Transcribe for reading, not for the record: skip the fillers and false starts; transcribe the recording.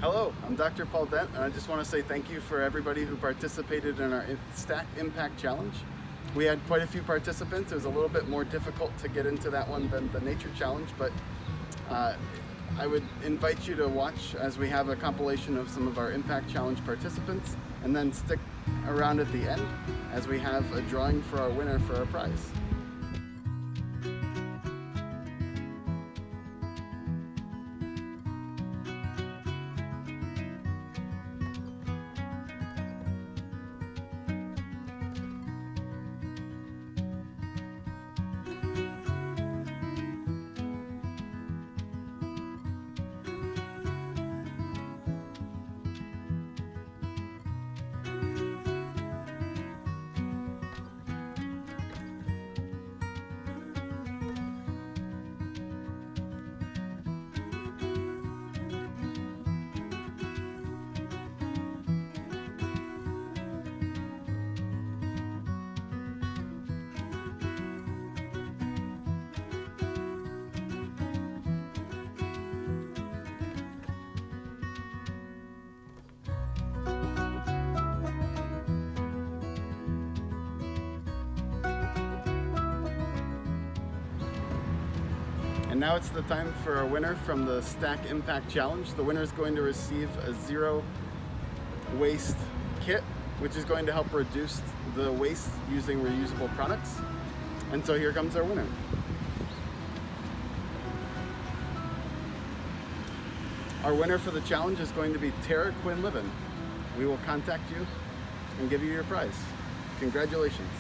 Hello, I'm Dr. Paul Dent, and I just want to say thank you for everybody who participated in our STAC Impact Challenge. We had quite a few participants. It was a little bit more difficult to get into that one than the Nature Challenge, but I would invite you to watch as we have a compilation of some of our Impact Challenge participants, and then stick around at the end as we have a drawing for our winner for our prize. And now it's the time for our winner from the STAC Impact Challenge. The winner is going to receive a zero waste kit, which is going to help reduce the waste using reusable products. And so here comes our winner. Our winner for the challenge is going to be Tara Quinn Livin. We will contact you and give you your prize. Congratulations.